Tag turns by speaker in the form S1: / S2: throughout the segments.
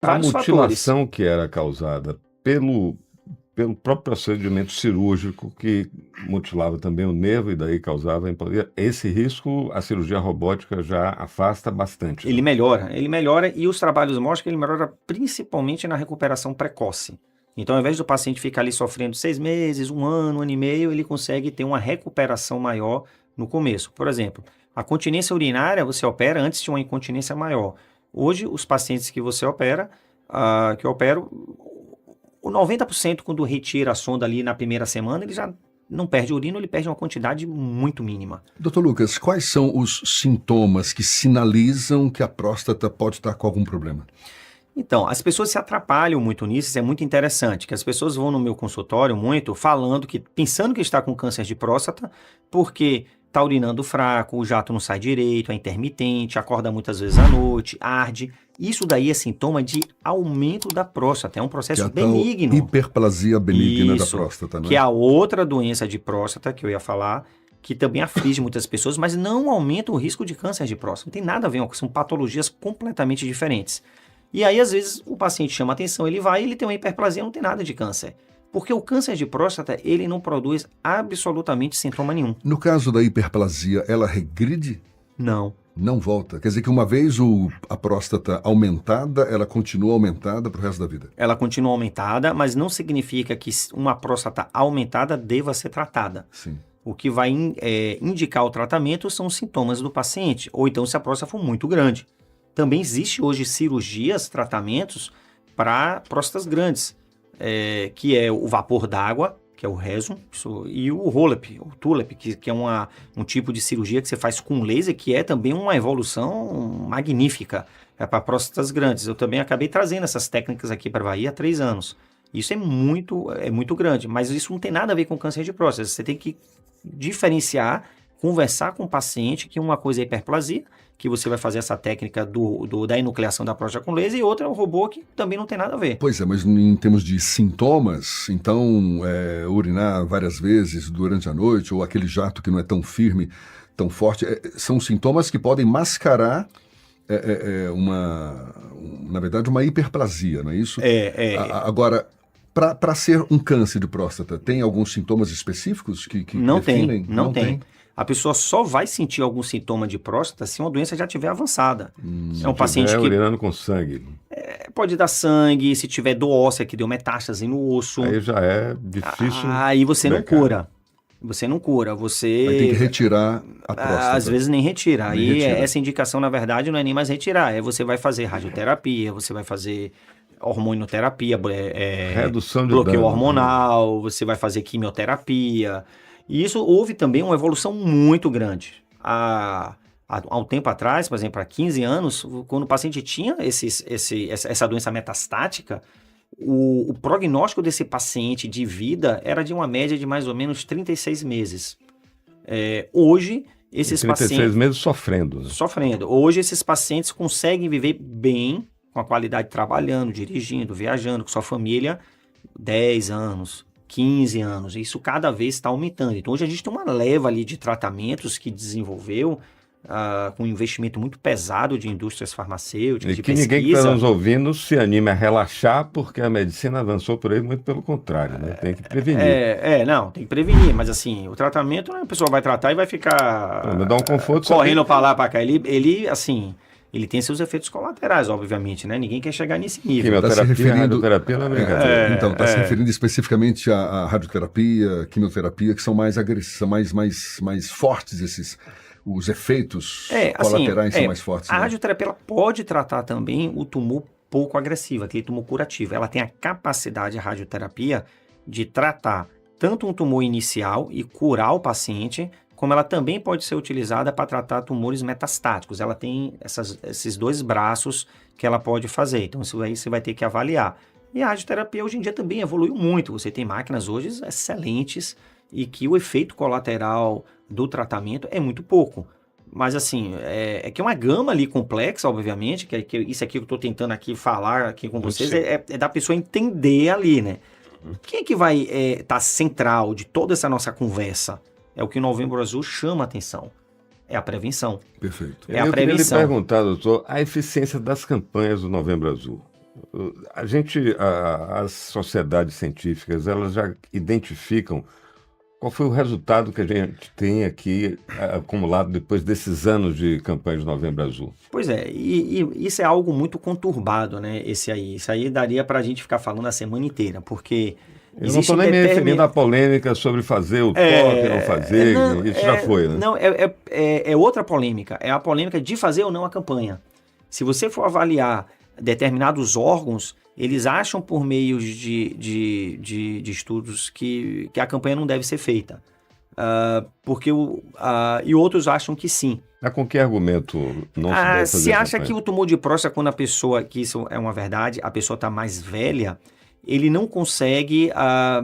S1: A
S2: vários fatores.
S1: mutilação que era causada pelo próprio procedimento cirúrgico que mutilava também o nervo e daí causava embolia, esse risco a cirurgia robótica já afasta bastante, né?
S2: Ele melhora e os trabalhos mostram que ele melhora principalmente na recuperação precoce. Então, ao invés do paciente ficar ali sofrendo 6 meses, um ano e meio, ele consegue ter uma recuperação maior no começo. Por exemplo, a continência urinária você opera antes de uma incontinência maior. Hoje, os pacientes que você opera, que eu opero, o 90% quando retira a sonda ali na primeira semana, ele já não perde urina, ele perde uma quantidade muito mínima.
S3: Doutor Lucas, quais são os sintomas que sinalizam que a próstata pode estar com algum problema?
S2: Então, as pessoas se atrapalham muito nisso, isso é muito interessante, que as pessoas vão no meu consultório muito pensando que está com câncer de próstata, porque está urinando fraco, o jato não sai direito, é intermitente, acorda muitas vezes à noite, arde. Isso daí é sintoma de aumento da próstata, é um processo
S3: Que é a tal
S2: benigno.
S3: hiperplasia benigna da
S2: Isso,
S3: próstata, não
S2: que é
S3: é?
S2: a outra doença de próstata que eu ia falar, que também aflige muitas pessoas, mas não aumenta o risco de câncer de próstata. Não tem nada a ver, são patologias completamente diferentes. E aí, às vezes, o paciente chama atenção, ele tem uma hiperplasia, não tem nada de câncer. Porque o câncer de próstata, ele não produz absolutamente sintoma nenhum.
S3: No caso da hiperplasia, ela regride?
S2: Não.
S3: Não volta. Quer dizer que uma vez a próstata aumentada, ela continua aumentada para o resto da vida.
S2: Ela continua aumentada, mas não significa que uma próstata aumentada deva ser tratada.
S3: Sim.
S2: O que vai indicar o tratamento são os sintomas do paciente, ou então se a próstata for muito grande. Também existe hoje cirurgias, tratamentos para próstatas grandes, que é o vapor d'água, que é o Rezum, e o Rolep, o Tulep, que é um tipo de cirurgia que você faz com laser, que é também uma evolução magnífica para próstatas grandes. Eu também acabei trazendo essas técnicas aqui para a Bahia há 3 anos. Isso é muito grande, mas isso não tem nada a ver com câncer de próstata. Você tem que diferenciar, conversar com o paciente, que uma coisa é hiperplasia, que você vai fazer essa técnica da enucleação da próstata com laser, e outra é um robô que também não tem nada a ver.
S3: Pois é, mas em termos de sintomas, então, urinar várias vezes durante a noite, ou aquele jato que não é tão firme, tão forte, são sintomas que podem mascarar na verdade, uma hiperplasia, não é isso? Agora, para ser um câncer de próstata, tem alguns sintomas específicos que
S2: não
S3: definem?
S2: Não tem. A pessoa só vai sentir algum sintoma de próstata se uma doença já estiver avançada. É um paciente que
S1: urinando com sangue.
S2: Pode dar sangue, se tiver dor óssea que deu metástase no osso.
S1: Aí já é difícil.
S2: Aí você não cura. Você não cura, você...
S3: Aí tem que retirar a próstata.
S2: Às vezes nem retira. Aí essa indicação, na verdade, não é nem mais retirar. Você vai fazer radioterapia, você vai fazer hormonioterapia,
S1: redução de
S2: bloqueio
S1: dano,
S2: hormonal, você vai fazer quimioterapia. E isso houve também uma evolução muito grande. Há um tempo atrás, por exemplo, há 15 anos, quando o paciente tinha essa doença metastática, o prognóstico desse paciente de vida era de uma média de mais ou menos 36 meses. Hoje, esses
S1: 36
S2: pacientes...
S1: meses sofrendo. Né?
S2: Sofrendo. Hoje, esses pacientes conseguem viver bem, com a qualidade trabalhando, dirigindo, viajando, com sua família, 10 anos, 15 anos. Isso cada vez está aumentando. Então, hoje a gente tem uma leva ali de tratamentos que desenvolveu com um investimento muito pesado de indústrias farmacêuticas, de pesquisa.
S1: Ninguém que está nos ouvindo se anime a relaxar, porque a medicina avançou por aí, muito pelo contrário, né? Tem que prevenir.
S2: Não, tem que prevenir, mas assim, o tratamento, a pessoa vai tratar e vai ficar
S1: dá um conforto,
S2: correndo para lá, para cá. Ele tem seus efeitos colaterais, obviamente, né? Ninguém quer chegar nesse nível.
S1: Radioterapia não é brincadeira.
S3: Então, está se referindo especificamente à radioterapia, quimioterapia, que são mais agressivos, mais fortes os efeitos colaterais são mais fortes.
S2: A radioterapia ela pode tratar também o tumor pouco agressivo, aquele tumor curativo. Ela tem a capacidade, a radioterapia, de tratar tanto um tumor inicial e curar o paciente, como ela também pode ser utilizada para tratar tumores metastáticos. Ela tem esses 2 braços que ela pode fazer. Então, isso aí você vai ter que avaliar. E a radioterapia hoje em dia também evoluiu muito. Você tem máquinas hoje excelentes e que o efeito colateral do tratamento é muito pouco. Mas assim, que é uma gama ali complexa, obviamente, que isso aqui que eu estou tentando aqui falar aqui com vocês, é da pessoa entender ali, né? Quem é que vai estar central de toda essa nossa conversa? É o que o Novembro Azul chama a atenção. É a prevenção.
S3: Perfeito.
S2: É a prevenção.
S1: Eu queria lhe perguntar, doutor, a eficiência das campanhas do Novembro Azul. As sociedades científicas, elas já identificam qual foi o resultado que a gente tem aqui acumulado depois desses anos de campanha de Novembro Azul.
S2: Pois é, e isso é algo muito conturbado, né? Isso aí daria para a gente ficar falando a semana inteira, porque
S1: eu não estou nem me referindo à polêmica sobre fazer o toque, não fazer, isso já foi, né?
S2: Não, é outra polêmica, é a polêmica de fazer ou não a campanha. Se você for avaliar determinados órgãos, eles acham por meio de estudos que a campanha não deve ser feita. E outros acham que sim.
S1: Mas com que argumento não se deve fazer
S2: se acha
S1: campanha?
S2: que o tumor de próstata, quando que isso é uma verdade, a pessoa está mais velha, ele não consegue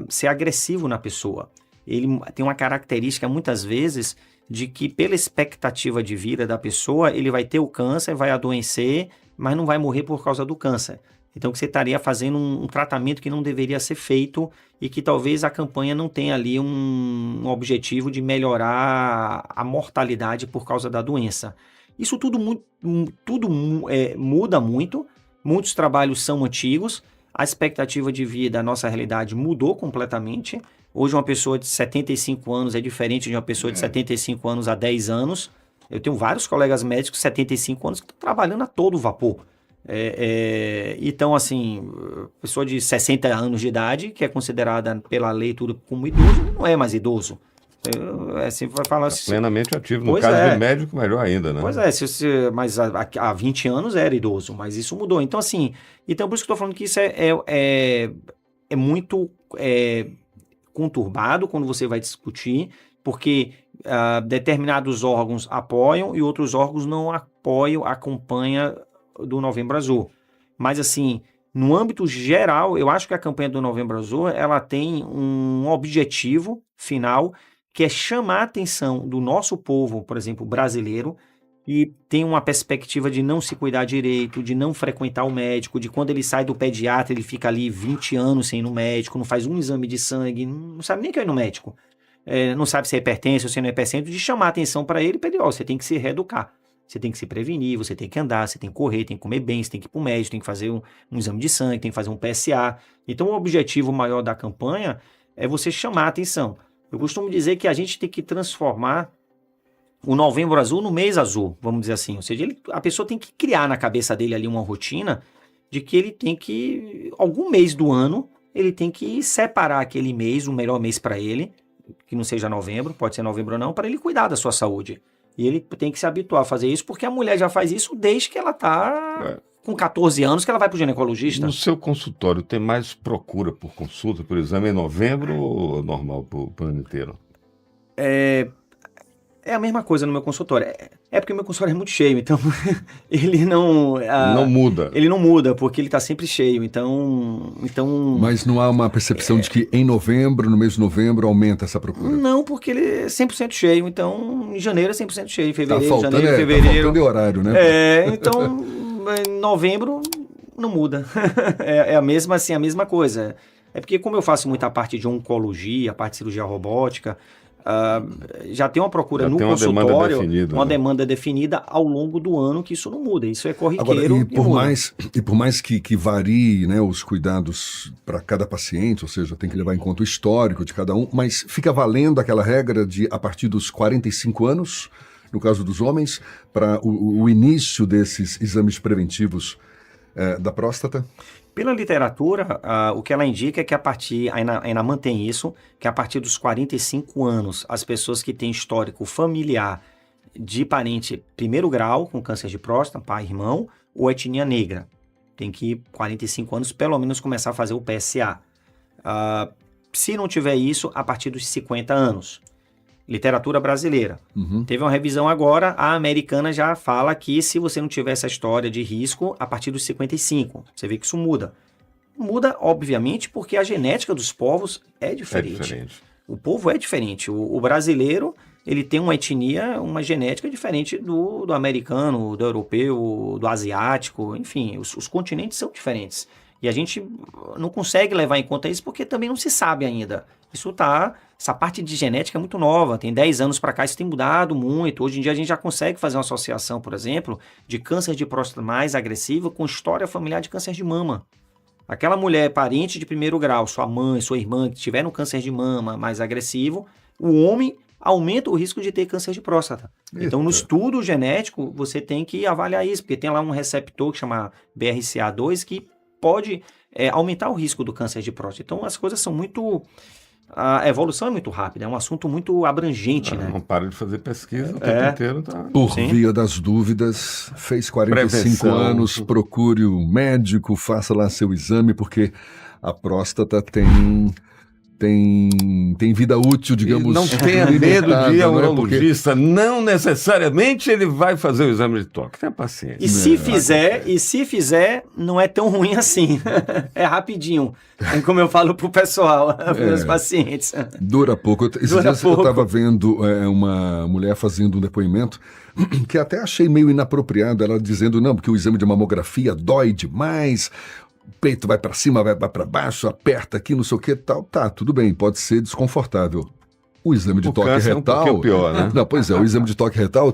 S2: ser agressivo na pessoa. Ele tem uma característica, muitas vezes, de que pela expectativa de vida da pessoa, ele vai ter o câncer, vai adoecer, mas não vai morrer por causa do câncer. Então, que você estaria fazendo um tratamento que não deveria ser feito e que talvez a campanha não tenha ali um objetivo de melhorar a mortalidade por causa da doença. Isso tudo muda muito, muitos trabalhos são antigos, a expectativa de vida, a nossa realidade mudou completamente. Hoje uma pessoa de 75 anos é diferente de uma pessoa de 75 anos há 10 anos. Eu tenho vários colegas médicos de 75 anos que estão trabalhando a todo vapor. Então, assim, pessoa de 60 anos de idade, que é considerada pela lei tudo como idoso, não é mais idoso. Assim, vai falar assim,
S1: plenamente ativo. No caso de médico, melhor ainda, né?
S2: Pois é, mas há 20 anos era idoso, mas isso mudou. Então, assim, por isso que eu estou falando que isso é muito conturbado quando você vai discutir, porque determinados órgãos apoiam e outros órgãos não apoiam a campanha do Novembro Azul. Mas, assim, no âmbito geral, eu acho que a campanha do Novembro Azul, ela tem um objetivo final, que é chamar a atenção do nosso povo, por exemplo, brasileiro, e tem uma perspectiva de não se cuidar direito, de não frequentar o médico, de quando ele sai do pediatra, ele fica ali 20 anos sem ir no médico, não faz um exame de sangue, não sabe nem que ir no médico, não sabe se é hipertenso ou se não é hipertenso, de chamar a atenção para ele, você tem que se reeducar. Você tem que se prevenir, você tem que andar, você tem que correr, tem que comer bem, você tem que ir para o médico, tem que fazer um exame de sangue, tem que fazer um PSA. Então, o objetivo maior da campanha é você chamar a atenção. Eu costumo dizer que a gente tem que transformar o Novembro Azul no mês azul, vamos dizer assim. Ou seja, a pessoa tem que criar na cabeça dele ali uma rotina de que ele tem que, algum mês do ano, ele tem que separar aquele mês, o melhor mês para ele, que não seja novembro, pode ser novembro ou não, para ele cuidar da sua saúde. E ele tem que se habituar a fazer isso, porque a mulher já faz isso desde que ela está com 14 anos, que ela vai para o ginecologista.
S1: No seu consultório, tem mais procura por consulta, por exame em novembro ou normal para o ano inteiro?
S2: É a mesma coisa no meu consultório. Porque o meu consultório é muito cheio, então ele não...
S1: não muda.
S2: Ele não muda, porque ele está sempre cheio, então...
S3: Mas não há uma percepção de que em novembro, no mês de novembro, aumenta essa procura?
S2: Não, porque ele é 100% cheio, então em janeiro é 100% cheio, em fevereiro,
S3: janeiro,
S2: fevereiro...
S3: Tá faltando horário, né?
S2: Então em novembro não muda. É a mesma coisa. É porque como eu faço muita parte de oncologia, a parte de cirurgia robótica... já tem uma procura no consultório, uma demanda definida ao longo do ano, que isso não muda, isso é corriqueiro.
S3: Agora, por mais que varie, né, os cuidados para cada paciente, ou seja, tem que levar em conta o histórico de cada um, mas fica valendo aquela regra de a partir dos 45 anos, no caso dos homens, para o início desses exames preventivos da próstata?
S2: Pela literatura, o que ela indica é que ainda mantém isso, que a partir dos 45 anos, as pessoas que têm histórico familiar de parente primeiro grau, com câncer de próstata, pai, irmão, ou etnia negra, tem que, 45 anos, pelo menos começar a fazer o PSA. Se não tiver isso, a partir dos 50 anos. Literatura brasileira. Teve uma revisão agora, a americana já fala que se você não tiver essa história de risco, a partir dos 55. Você vê que isso muda. Muda, obviamente, porque a genética dos povos é diferente. O povo é diferente. O brasileiro, ele tem uma etnia, uma genética diferente do americano, do europeu, do asiático, enfim, os continentes são diferentes. E a gente não consegue levar em conta isso porque também não se sabe ainda. Essa parte de genética é muito nova, tem 10 anos para cá isso tem mudado muito. Hoje em dia a gente já consegue fazer uma associação, por exemplo, de câncer de próstata mais agressivo com história familiar de câncer de mama. Aquela mulher parente de primeiro grau, sua mãe, sua irmã, que tiver um câncer de mama mais agressivo, o homem aumenta o risco de ter câncer de próstata.
S3: Eita.
S2: Então, no estudo genético, você tem que avaliar isso, porque tem lá um receptor que chama BRCA2 que pode aumentar o risco do câncer de próstata. Então, as coisas são muito... A evolução é muito rápida, é um assunto muito abrangente, né?
S1: Não para de fazer pesquisa o tempo inteiro. Tá?
S3: Por
S2: Sim.
S3: via das dúvidas, fez 45
S1: Prevenção.
S3: anos, procure o médico, faça lá seu exame, porque a próstata tem vida útil, digamos.
S1: Não tenha medo
S3: limitada,
S1: de ir ao
S3: não é? Porque
S1: urologista, não necessariamente ele vai fazer o exame de toque. Tenha paciência.
S2: E se fizer, não é tão ruim assim. É rapidinho. É como eu falo pro pessoal, para os pacientes.
S3: dura pouco. Esses
S2: Dura
S3: dias
S2: pouco.
S3: eu estava vendo uma mulher fazendo um depoimento que até achei meio inapropriado, ela dizendo, não, porque o exame de mamografia dói demais, o peito vai para cima, vai para baixo, aperta aqui, não sei o que, tal. Tá, tudo bem, pode ser desconfortável. O exame de
S1: O
S3: toque
S1: câncer é um
S3: retal...
S1: pouquinho pior, né?
S3: Não, pois é, o exame de toque retal é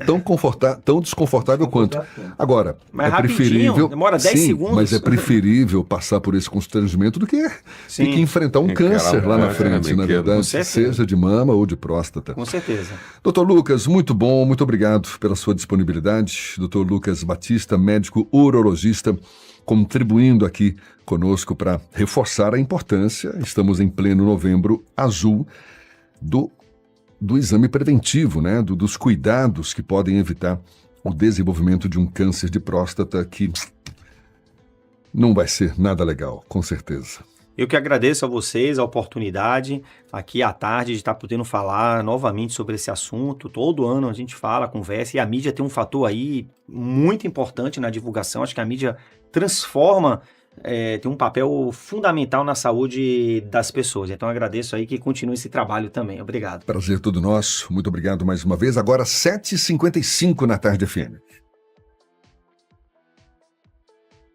S3: tão desconfortável quanto. Agora,
S2: Mas
S3: é
S2: rapidinho,
S3: preferível...
S2: demora 10
S3: sim,
S2: segundos.
S3: mas é preferível passar por esse constrangimento do que
S2: Sim.
S3: ter que enfrentar um
S1: Encarar
S3: câncer
S1: um
S3: lá na
S1: câncer,
S3: frente, na
S1: brinquedo.
S3: verdade,
S2: Com certeza.
S3: seja de mama ou de próstata.
S2: Com certeza.
S3: Doutor Lucas, muito bom, muito obrigado pela sua disponibilidade. Doutor Lucas Batista, médico urologista, contribuindo aqui conosco para reforçar a importância, estamos em pleno novembro azul, do exame preventivo, né? Dos cuidados que podem evitar o desenvolvimento de um câncer de próstata que não vai ser nada legal, com certeza.
S2: Eu que agradeço a vocês a oportunidade aqui à tarde de estar podendo falar novamente sobre esse assunto. Todo ano a gente fala, conversa, e a mídia tem um fator aí muito importante na divulgação. Acho que a mídia transforma, tem um papel fundamental na saúde das pessoas. Então eu agradeço aí que continue esse trabalho também. Obrigado.
S3: Prazer todo nosso, muito obrigado mais uma vez. Agora 7h55 na Tarde FM.